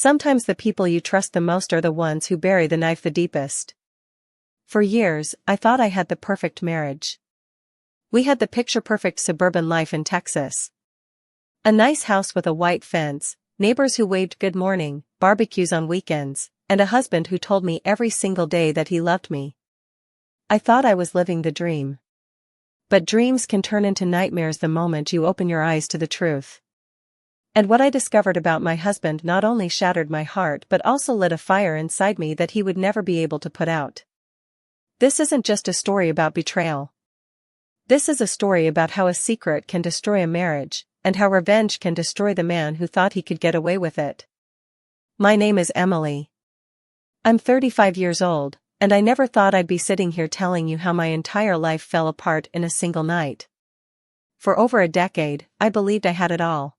Sometimes the people you trust the most are the ones who bury the knife the deepest. For years, I thought I had the perfect marriage. We had the picture-perfect suburban life in Texas. A nice house with a white fence, neighbors who waved good morning, barbecues on weekends, and a husband who told me every single day that he loved me. I thought I was living the dream. But dreams can turn into nightmares the moment you open your eyes to the truth. And what I discovered about my husband not only shattered my heart but also lit a fire inside me that he would never be able to put out. This isn't just a story about betrayal. This is a story about how a secret can destroy a marriage, and how revenge can destroy the man who thought he could get away with it. My name is Emily. I'm 35 years old, and I never thought I'd be sitting here telling you how my entire life fell apart in a single night. For over a decade, I believed I had it all.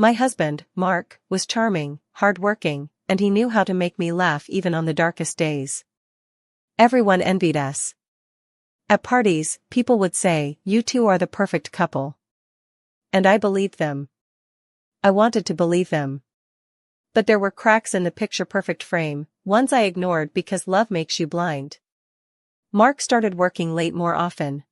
My husband, Mark, was charming, hardworking, and he knew how to make me laugh even on the darkest days. Everyone envied us. At parties, people would say, "You two are the perfect couple." And I believed them. I wanted to believe them. But there were cracks in the picture-perfect frame, ones I ignored because love makes you blind. Mark started working late more often.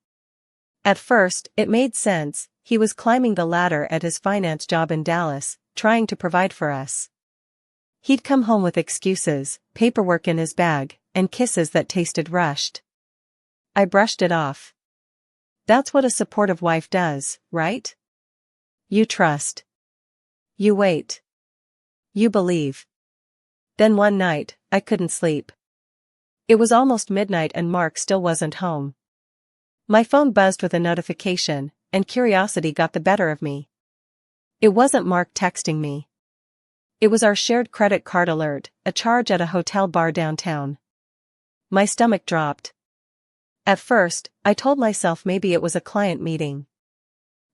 At first, it made sense. He was climbing the ladder at his finance job in Dallas, trying to provide for us. He'd come home with excuses, paperwork in his bag, and kisses that tasted rushed. I brushed it off. That's what a supportive wife does, right? You trust. You wait. You believe. Then one night, I couldn't sleep. It was almost midnight and Mark still wasn't home. My phone buzzed with a notification, and curiosity got the better of me. It wasn't Mark texting me. It was our shared credit card alert, a charge at a hotel bar downtown. My stomach dropped. At first, I told myself maybe it was a client meeting.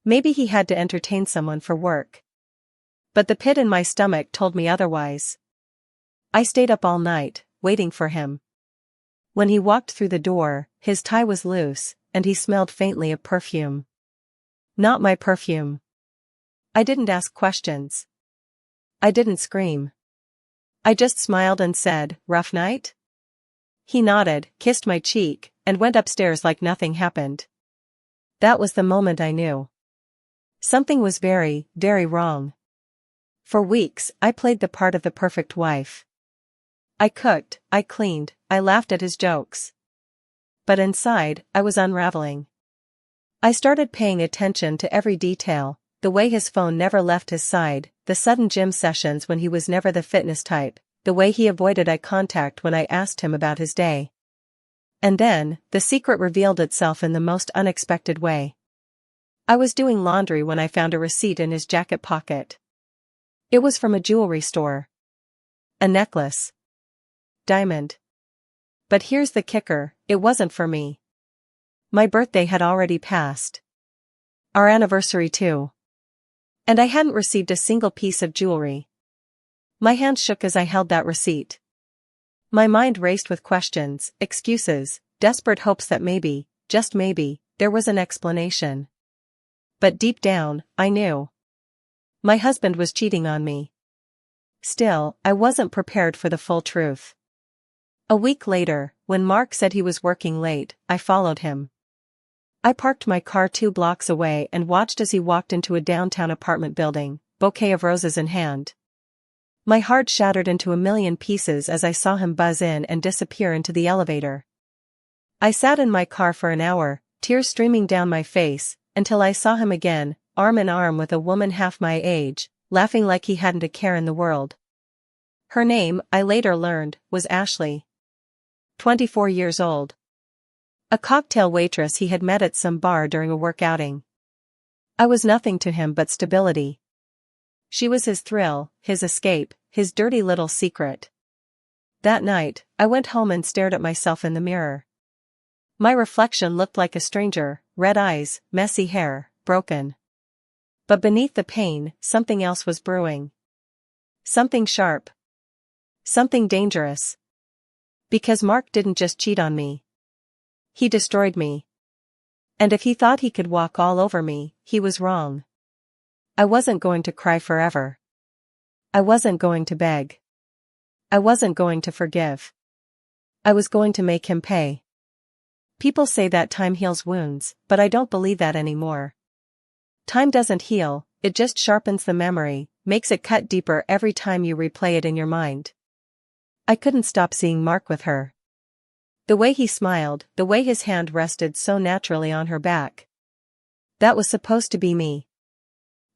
Maybe he had to entertain someone for work. But the pit in my stomach told me otherwise. I stayed up all night, waiting for him. When he walked through the door, his tie was loose, and he smelled faintly of perfume. Not my perfume. I didn't ask questions. I didn't scream. I just smiled and said, "Rough night?" He nodded, kissed my cheek, and went upstairs like nothing happened. That was the moment I knew. Something was very, very wrong. For weeks, I played the part of the perfect wife. I cooked, I cleaned, I laughed at his jokes. But inside, I was unraveling. I started paying attention to every detail, the way his phone never left his side, the sudden gym sessions when he was never the fitness type, the way he avoided eye contact when I asked him about his day. And then, the secret revealed itself in the most unexpected way. I was doing laundry when I found a receipt in his jacket pocket. It was from a jewelry store. A necklace. Diamond. But here's the kicker, it wasn't for me. My birthday had already passed. Our anniversary too. And I hadn't received a single piece of jewelry. My hand shook as I held that receipt. My mind raced with questions, excuses, desperate hopes that maybe, just maybe, there was an explanation. But deep down, I knew. My husband was cheating on me. Still, I wasn't prepared for the full truth. A week later, when Mark said he was working late, I followed him. I parked my car 2 blocks away and watched as he walked into a downtown apartment building, bouquet of roses in hand. My heart shattered into a million pieces as I saw him buzz in and disappear into the elevator. I sat in my car for an hour, tears streaming down my face, until I saw him again, arm in arm with a woman half my age, laughing like he hadn't a care in the world. Her name, I later learned, was Ashley. 24 years old. A cocktail waitress he had met at some bar during a work outing. I was nothing to him but stability. She was his thrill, his escape, his dirty little secret. That night, I went home and stared at myself in the mirror. My reflection looked like a stranger, red eyes, messy hair, broken. But beneath the pain, something else was brewing. Something sharp. Something dangerous. Because Mark didn't just cheat on me. He destroyed me. And if he thought he could walk all over me, he was wrong. I wasn't going to cry forever. I wasn't going to beg. I wasn't going to forgive. I was going to make him pay. People say that time heals wounds, but I don't believe that anymore. Time doesn't heal, it just sharpens the memory, makes it cut deeper every time you replay it in your mind. I couldn't stop seeing Mark with her. The way he smiled, the way his hand rested so naturally on her back. That was supposed to be me.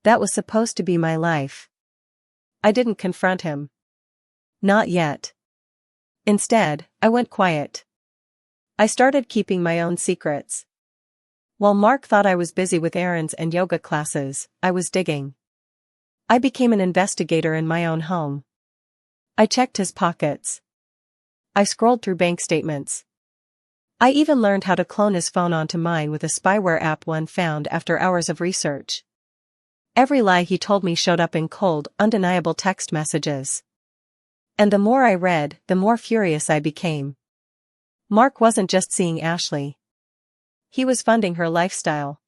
That was supposed to be my life. I didn't confront him. Not yet. Instead, I went quiet. I started keeping my own secrets. While Mark thought I was busy with errands and yoga classes, I was digging. I became an investigator in my own home. I checked his pockets. I scrolled through bank statements. I even learned how to clone his phone onto mine with a spyware app one found after hours of research. Every lie he told me showed up in cold, undeniable text messages. And the more I read, the more furious I became. Mark wasn't just seeing Ashley. He was funding her lifestyle.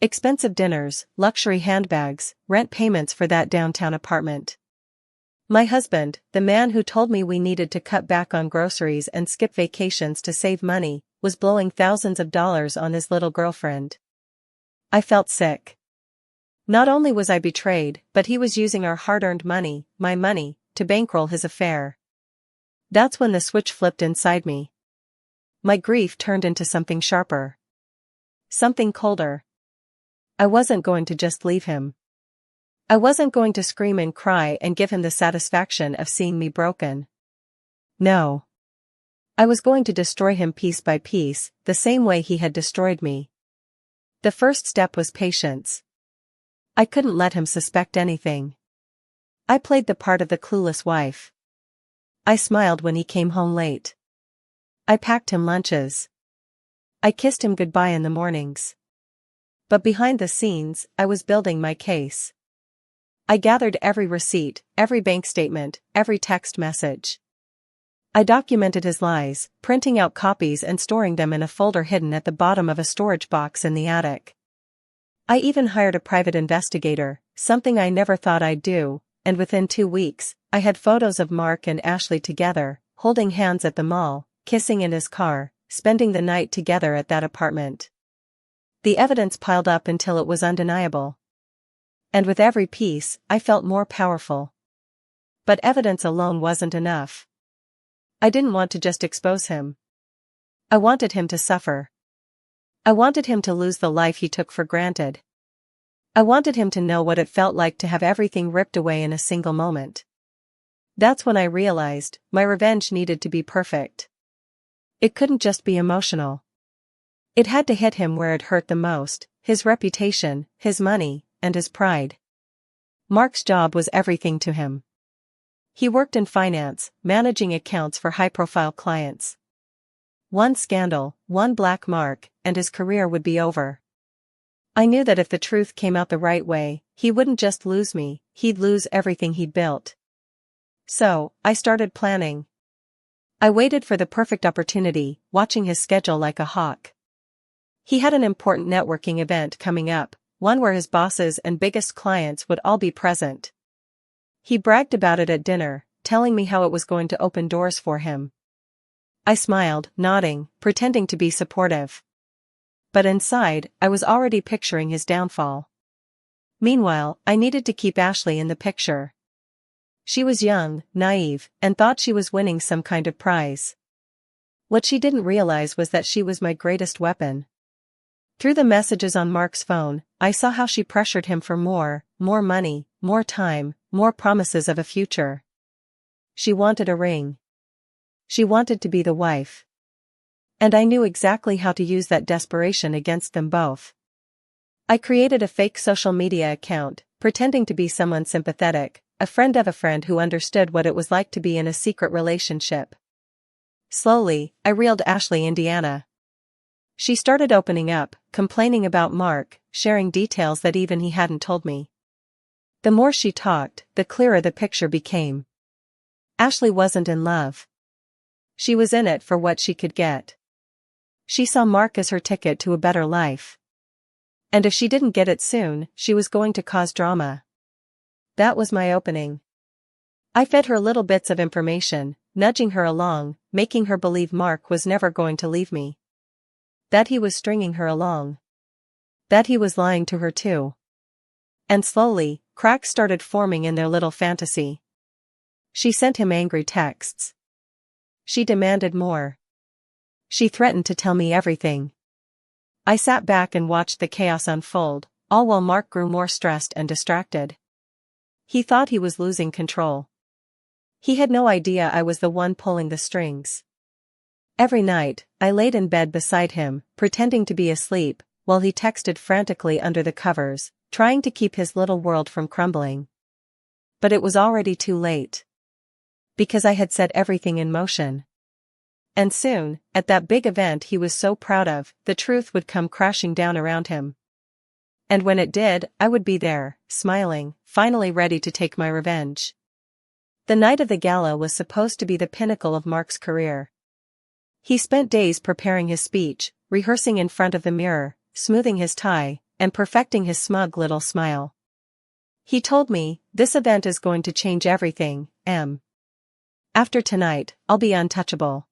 Expensive dinners, luxury handbags, rent payments for that downtown apartment. My husband, the man who told me we needed to cut back on groceries and skip vacations to save money, was blowing thousands of dollars on his little girlfriend. I felt sick. Not only was I betrayed, but he was using our hard-earned money, my money, to bankroll his affair. That's when the switch flipped inside me. My grief turned into something sharper. Something colder. I wasn't going to just leave him. I wasn't going to scream and cry and give him the satisfaction of seeing me broken. No. I was going to destroy him piece by piece, the same way he had destroyed me. The first step was patience. I couldn't let him suspect anything. I played the part of the clueless wife. I smiled when he came home late. I packed him lunches. I kissed him goodbye in the mornings. But behind the scenes, I was building my case. I gathered every receipt, every bank statement, every text message. I documented his lies, printing out copies and storing them in a folder hidden at the bottom of a storage box in the attic. I even hired a private investigator, something I never thought I'd do, and within 2 weeks, I had photos of Mark and Ashley together, holding hands at the mall, kissing in his car, spending the night together at that apartment. The evidence piled up until it was undeniable. And with every piece, I felt more powerful. But evidence alone wasn't enough. I didn't want to just expose him. I wanted him to suffer. I wanted him to lose the life he took for granted. I wanted him to know what it felt like to have everything ripped away in a single moment. That's when I realized, my revenge needed to be perfect. It couldn't just be emotional. It had to hit him where it hurt the most, his reputation, his money, and his pride. Mark's job was everything to him. He worked in finance, managing accounts for high-profile clients. One scandal, one black mark, and his career would be over. I knew that if the truth came out the right way, he wouldn't just lose me, he'd lose everything he'd built. So, I started planning. I waited for the perfect opportunity, watching his schedule like a hawk. He had an important networking event coming up, one where his bosses and biggest clients would all be present. He bragged about it at dinner, telling me how it was going to open doors for him. I smiled, nodding, pretending to be supportive. But inside, I was already picturing his downfall. Meanwhile, I needed to keep Ashley in the picture. She was young, naive, and thought she was winning some kind of prize. What she didn't realize was that she was my greatest weapon. Through the messages on Mark's phone, I saw how she pressured him for more money, more time, more promises of a future. She wanted a ring. She wanted to be the wife. And I knew exactly how to use that desperation against them both. I created a fake social media account, pretending to be someone sympathetic, a friend of a friend who understood what it was like to be in a secret relationship. Slowly, I reeled Ashley Indiana. She started opening up, complaining about Mark, sharing details that even he hadn't told me. The more she talked, the clearer the picture became. Ashley wasn't in love. She was in it for what she could get. She saw Mark as her ticket to a better life. And if she didn't get it soon, she was going to cause drama. That was my opening. I fed her little bits of information, nudging her along, making her believe Mark was never going to leave me. That he was stringing her along. That he was lying to her too. And slowly, cracks started forming in their little fantasy. She sent him angry texts. She demanded more. She threatened to tell me everything. I sat back and watched the chaos unfold, all while Mark grew more stressed and distracted. He thought he was losing control. He had no idea I was the one pulling the strings. Every night, I laid in bed beside him, pretending to be asleep, while he texted frantically under the covers, trying to keep his little world from crumbling. But it was already too late. Because I had set everything in motion. And soon, at that big event he was so proud of, the truth would come crashing down around him. And when it did, I would be there, smiling, finally ready to take my revenge. The night of the gala was supposed to be the pinnacle of Mark's career. He spent days preparing his speech, rehearsing in front of the mirror, smoothing his tie, and perfecting his smug little smile. He told me, "This event is going to change everything, Em. After tonight, I'll be untouchable."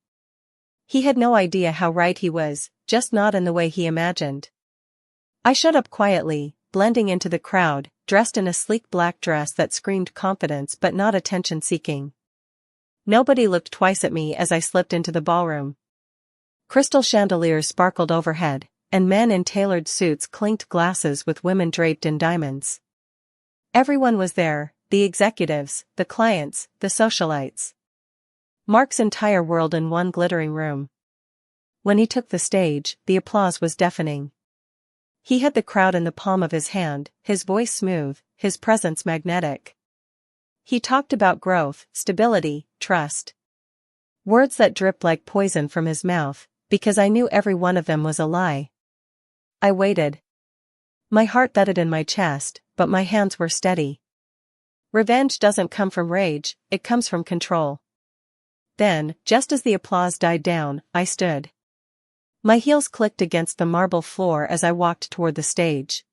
He had no idea how right he was, just not in the way he imagined. I shut up quietly, blending into the crowd, dressed in a sleek black dress that screamed confidence but not attention-seeking. Nobody looked twice at me as I slipped into the ballroom. Crystal chandeliers sparkled overhead, and men in tailored suits clinked glasses with women draped in diamonds. Everyone was there, the executives, the clients, the socialites. Mark's entire world in one glittering room. When he took the stage, the applause was deafening. He had the crowd in the palm of his hand, his voice smooth, his presence magnetic. He talked about growth, stability, trust. Words that dripped like poison from his mouth, because I knew every one of them was a lie. I waited. My heart thudded in my chest, but my hands were steady. Revenge doesn't come from rage, it comes from control. Then, just as the applause died down, I stood. My heels clicked against the marble floor as I walked toward the stage.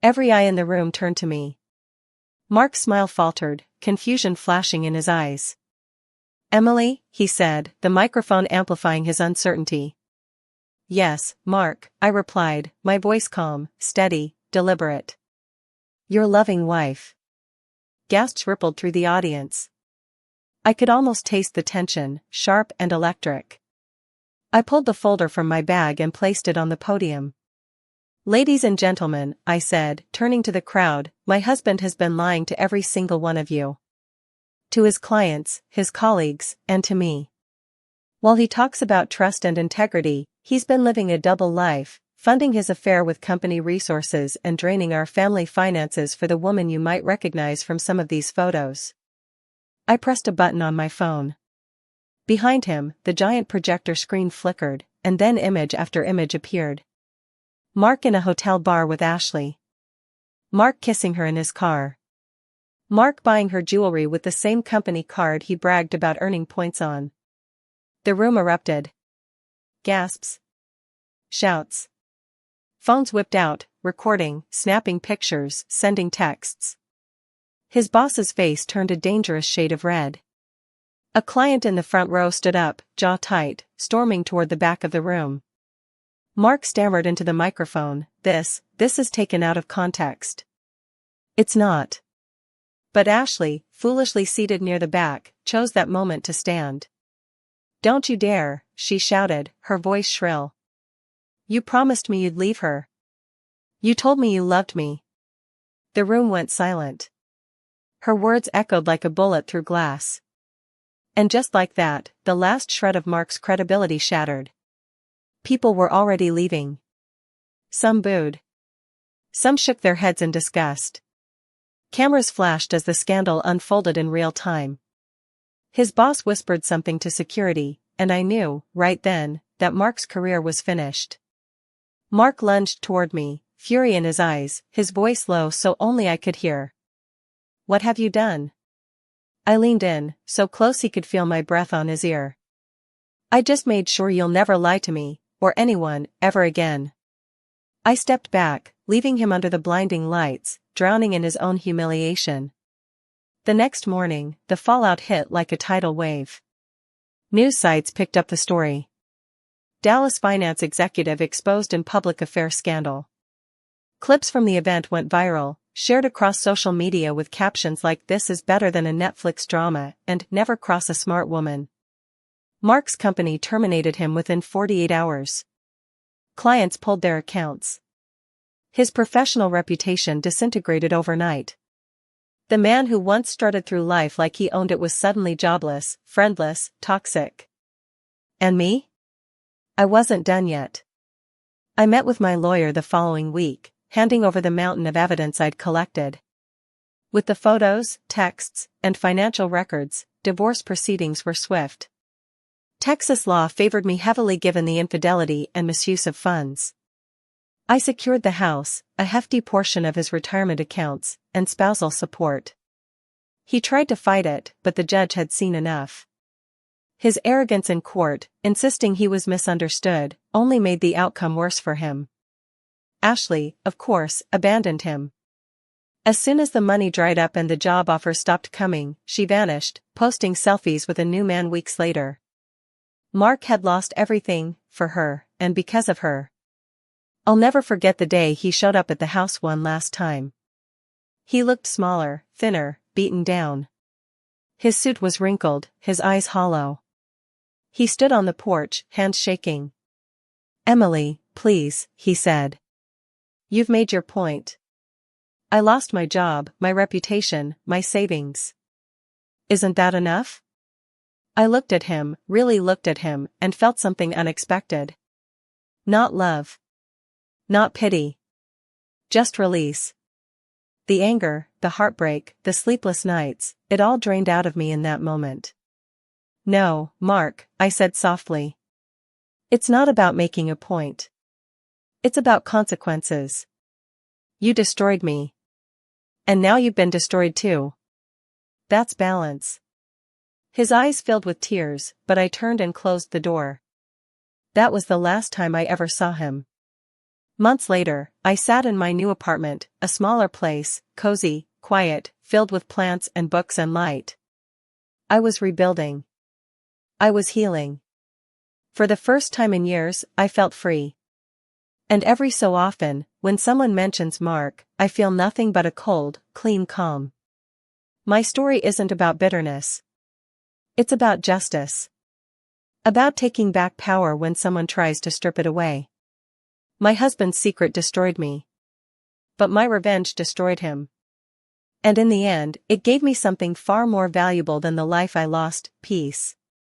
Every eye in the room turned to me. Mark's smile faltered, confusion flashing in his eyes. "Emily," he said, the microphone amplifying his uncertainty. "Yes, Mark," I replied, my voice calm, steady, deliberate. "Your loving wife." Gasps rippled through the audience. I could almost taste the tension, sharp and electric. I pulled the folder from my bag and placed it on the podium. "Ladies and gentlemen," I said, turning to the crowd, "my husband has been lying to every single one of you. To his clients, his colleagues, and to me. While he talks about trust and integrity, he's been living a double life, funding his affair with company resources and draining our family finances for the woman you might recognize from some of these photos." I pressed a button on my phone. Behind him, the giant projector screen flickered, and then image after image appeared. Mark in a hotel bar with Ashley. Mark kissing her in his car. Mark buying her jewelry with the same company card he bragged about earning points on. The room erupted. Gasps. Shouts. Phones whipped out, recording, snapping pictures, sending texts. His boss's face turned a dangerous shade of red. A client in the front row stood up, jaw tight, storming toward the back of the room. Mark stammered into the microphone, This is taken out of context." "It's not." But Ashley, foolishly seated near the back, chose that moment to stand. "Don't you dare," she shouted, her voice shrill. "You promised me you'd leave her. You told me you loved me." The room went silent. Her words echoed like a bullet through glass. And just like that, the last shred of Mark's credibility shattered. People were already leaving. Some booed. Some shook their heads in disgust. Cameras flashed as the scandal unfolded in real time. His boss whispered something to security, and I knew, right then, that Mark's career was finished. Mark lunged toward me, fury in his eyes, his voice low so only I could hear. "What have you done?" I leaned in, so close he could feel my breath on his ear. "I just made sure you'll never lie to me, or anyone, ever again." I stepped back, leaving him under the blinding lights, drowning in his own humiliation. The next morning, the fallout hit like a tidal wave. News sites picked up the story. Dallas finance executive exposed in public affair scandal. Clips from the event went viral, shared across social media with captions like "This is better than a Netflix drama" and "Never cross a smart woman." Mark's company terminated him within 48 hours. Clients pulled their accounts. His professional reputation disintegrated overnight. The man who once strutted through life like he owned it was suddenly jobless, friendless, toxic. And me? I wasn't done yet. I met with my lawyer the following week, handing over the mountain of evidence I'd collected. With the photos, texts, and financial records, divorce proceedings were swift. Texas law favored me heavily given the infidelity and misuse of funds. I secured the house, a hefty portion of his retirement accounts, and spousal support. He tried to fight it, but the judge had seen enough. His arrogance in court, insisting he was misunderstood, only made the outcome worse for him. Ashley, of course, abandoned him. As soon as the money dried up and the job offers stopped coming, she vanished, posting selfies with a new man weeks later. Mark had lost everything, for her, and because of her. I'll never forget the day he showed up at the house one last time. He looked smaller, thinner, beaten down. His suit was wrinkled, his eyes hollow. He stood on the porch, hands shaking. "Emily, please," he said. "You've made your point. I lost my job, my reputation, my savings. Isn't that enough?" I looked at him, really looked at him, and felt something unexpected. Not love. Not pity. Just release. The anger, the heartbreak, the sleepless nights, it all drained out of me in that moment. "No, Mark," I said softly. "It's not about making a point. It's about consequences. You destroyed me. And now you've been destroyed too. That's balance." His eyes filled with tears, but I turned and closed the door. That was the last time I ever saw him. Months later, I sat in my new apartment, a smaller place, cozy, quiet, filled with plants and books and light. I was rebuilding. I was healing. For the first time in years, I felt free. And every so often, when someone mentions Mark, I feel nothing but a cold, clean calm. My story isn't about bitterness. It's about justice. About taking back power when someone tries to strip it away. My husband's secret destroyed me. But my revenge destroyed him. And in the end, it gave me something far more valuable than the life I lost: peace.